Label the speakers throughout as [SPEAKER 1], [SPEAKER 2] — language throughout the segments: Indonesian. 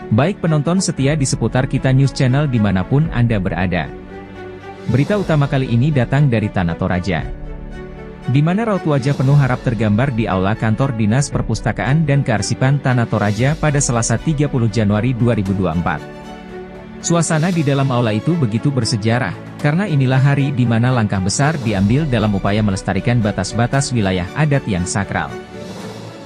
[SPEAKER 1] Baik penonton setia di seputar Kita News Channel dimanapun Anda berada. Berita utama kali ini datang dari Tanah Toraja, di mana raut wajah penuh harap tergambar di Aula Kantor Dinas Perpustakaan dan Kearsipan Tanah Toraja pada Selasa 30 Januari 2024. Suasana di dalam aula itu begitu bersejarah, karena inilah hari di mana langkah besar diambil dalam upaya melestarikan batas-batas wilayah adat yang sakral.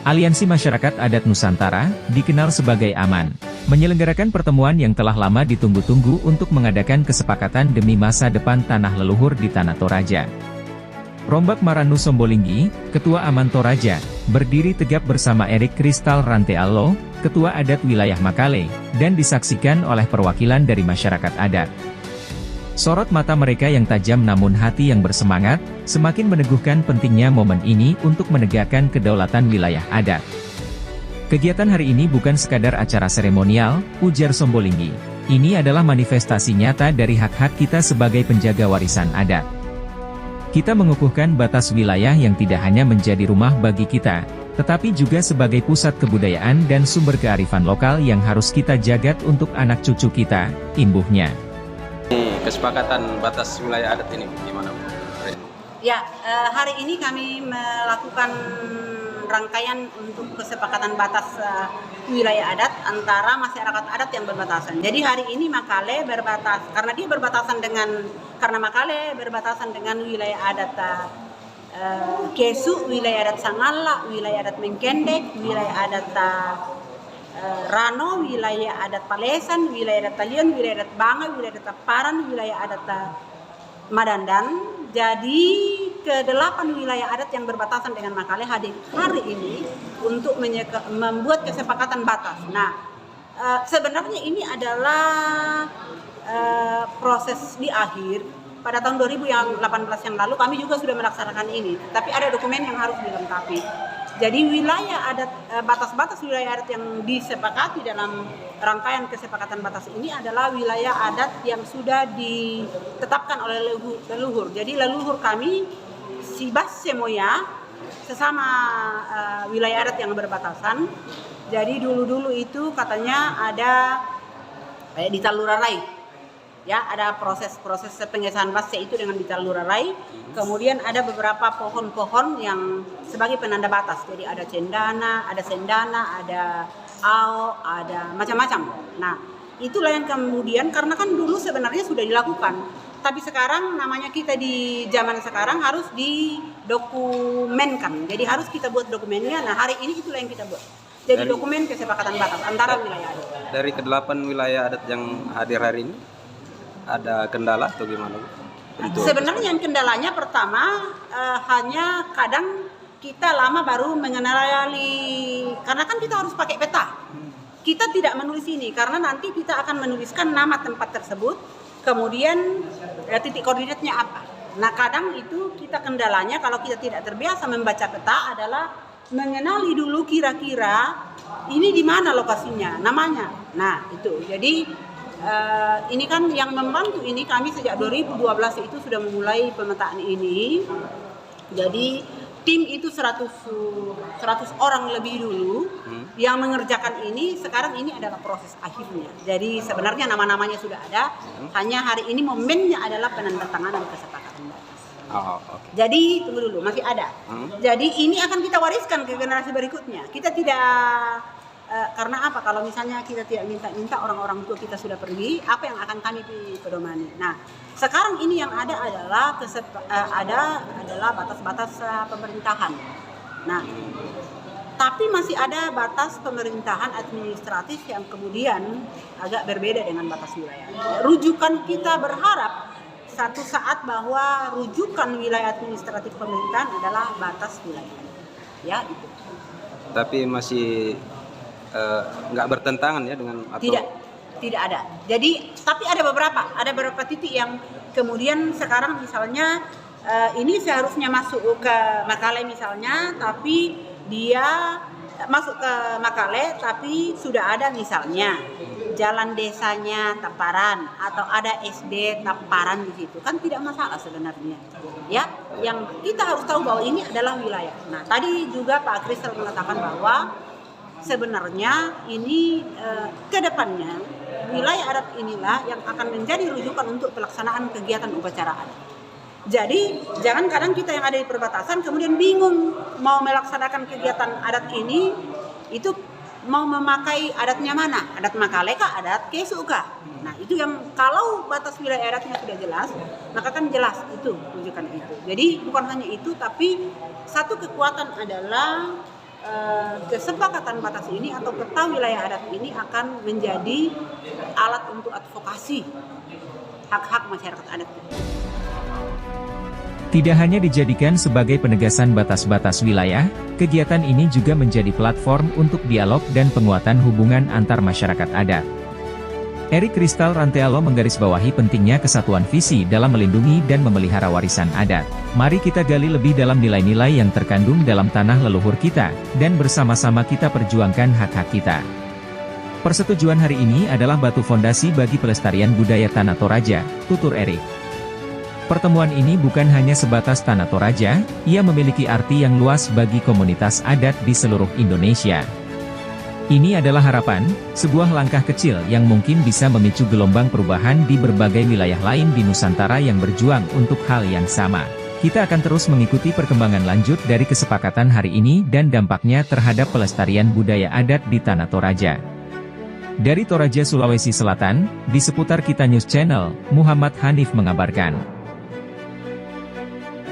[SPEAKER 1] Aliansi Masyarakat Adat Nusantara, dikenal sebagai AMAN, menyelenggarakan pertemuan yang telah lama ditunggu-tunggu untuk mengadakan kesepakatan demi masa depan tanah leluhur di Tanah Toraja. Rombak Maranu Sombolinggi, Ketua AMAN Toraja, berdiri tegap bersama Erik Kristal Rantealo, Ketua Adat Wilayah Makale, dan disaksikan oleh perwakilan dari masyarakat adat. Sorot mata mereka yang tajam namun hati yang bersemangat, semakin meneguhkan pentingnya momen ini untuk menegakkan kedaulatan wilayah adat. Kegiatan hari ini bukan sekadar acara seremonial, ujar Sombolinggi. Ini adalah manifestasi nyata dari hak-hak kita sebagai penjaga warisan adat. Kita mengukuhkan batas wilayah yang tidak hanya menjadi rumah bagi kita, tetapi juga sebagai pusat kebudayaan dan sumber kearifan lokal yang harus kita jaga untuk anak cucu kita, imbuhnya.
[SPEAKER 2] Kesepakatan batas wilayah adat ini gimana, Bu?
[SPEAKER 3] Ya, hari ini kami melakukan rangkaian untuk kesepakatan batas wilayah adat antara masyarakat adat yang berbatasan. Jadi hari ini Makale berbatas, karena Makale berbatasan dengan wilayah adat Kesu, wilayah adat Sangala, wilayah adat Mengkendek, wilayah adat Rano, wilayah adat Palesan, wilayah adat Talion, wilayah adat Banga, wilayah adat Paran, wilayah adat Madandan. Jadi ke-8 wilayah adat yang berbatasan dengan Makale hadir hari ini untuk membuat kesepakatan batas. Nah, sebenarnya ini adalah proses di akhir. Pada tahun 2018 yang lalu kami juga sudah melaksanakan ini, tapi ada dokumen yang harus dilengkapi. Jadi wilayah adat, batas-batas wilayah adat yang disepakati dalam rangkaian kesepakatan batas ini adalah wilayah adat yang sudah ditetapkan oleh leluhur. Jadi leluhur kami, Sibas Semoya, sesama wilayah adat yang berbatasan. Jadi dulu-dulu itu katanya ada di Talurarai. Ya, ada proses pengesahan basce itu dengan ditalurarai. Kemudian ada beberapa pohon-pohon yang sebagai penanda batas. Jadi ada cendana, ada sendana, ada ao, ada macam-macam. Nah, itulah yang kemudian karena kan dulu sebenarnya sudah dilakukan. Tapi sekarang namanya kita di zaman sekarang harus didokumenkan. Jadi harus kita buat dokumennya. Nah, hari ini itulah yang kita buat. Jadi dokumen kesepakatan batas antara wilayah adat.
[SPEAKER 2] Dari ke-8 wilayah adat yang hadir hari ini, ada kendala atau gimana?
[SPEAKER 3] Sebenarnya yang kendalanya pertama hanya kadang kita lama baru mengenali, karena kan kita harus pakai peta. Kita tidak menulis ini karena nanti kita akan menuliskan nama tempat tersebut, kemudian titik koordinatnya apa. Nah, kadang itu kita kendalanya kalau kita tidak terbiasa membaca peta adalah mengenali dulu kira-kira ini di mana lokasinya, namanya. Nah, itu. Jadi ini kan yang membantu ini kami sejak 2012 itu sudah memulai pemetaan ini. Jadi tim itu 100 orang lebih dulu yang mengerjakan ini. Sekarang ini adalah proses akhirnya. Jadi sebenarnya nama-namanya sudah ada. Hanya hari ini momennya adalah penandatanganan kesepakatan batas.
[SPEAKER 2] Oh, okay.
[SPEAKER 3] Jadi tunggu dulu, masih ada. Jadi ini akan kita wariskan ke generasi berikutnya. Kita tidak karena apa? Kalau misalnya kita tidak minta orang-orang tua kita sudah pergi, apa yang akan kami pedomani? Nah, sekarang ini yang ada adalah batas-batas pemerintahan. Nah, tapi masih ada batas pemerintahan administratif yang kemudian agak berbeda dengan batas wilayah. Rujukan kita berharap satu saat bahwa rujukan wilayah administratif pemerintahan adalah batas wilayah. Ya, itu.
[SPEAKER 2] Tapi masih nggak bertentangan ya dengan atau...
[SPEAKER 3] Tidak ada. Jadi tapi ada beberapa titik yang kemudian sekarang misalnya ini seharusnya masuk ke Makale misalnya, tapi dia masuk ke Makale tapi sudah ada misalnya jalan desanya Taparan atau ada SD Taparan di situ, kan tidak masalah sebenarnya. Ya, yang kita harus tahu bahwa ini adalah wilayah. Nah, tadi juga Pak Kristal mengatakan bahwa sebenarnya ini ke depannya wilayah adat inilah yang akan menjadi rujukan untuk pelaksanaan kegiatan upacara adat. Jadi jangan kadang kita yang ada di perbatasan kemudian bingung mau melaksanakan kegiatan adat ini itu mau memakai adatnya mana, adat Makale kah, adat Kesu kah. Nah itu yang kalau batas wilayah adatnya sudah jelas, maka kan jelas itu rujukan itu. Jadi bukan hanya itu, tapi satu kekuatan adalah kesepakatan batas ini atau peta wilayah adat ini akan menjadi alat untuk advokasi hak-hak masyarakat adat.
[SPEAKER 1] Tidak hanya dijadikan sebagai penegasan batas-batas wilayah, kegiatan ini juga menjadi platform untuk dialog dan penguatan hubungan antar masyarakat adat. Erik Kristal Rantealo menggarisbawahi pentingnya kesatuan visi dalam melindungi dan memelihara warisan adat. Mari kita gali lebih dalam nilai-nilai yang terkandung dalam tanah leluhur kita, dan bersama-sama kita perjuangkan hak-hak kita. Persetujuan hari ini adalah batu fondasi bagi pelestarian budaya Tanah Toraja, tutur Erik. Pertemuan ini bukan hanya sebatas Tanah Toraja, ia memiliki arti yang luas bagi komunitas adat di seluruh Indonesia. Ini adalah harapan, sebuah langkah kecil yang mungkin bisa memicu gelombang perubahan di berbagai wilayah lain di Nusantara yang berjuang untuk hal yang sama. Kita akan terus mengikuti perkembangan lanjut dari kesepakatan hari ini dan dampaknya terhadap pelestarian budaya adat di Tanah Toraja. Dari Toraja, Sulawesi Selatan, di seputar Kita News Channel, Muhammad Hanif mengabarkan.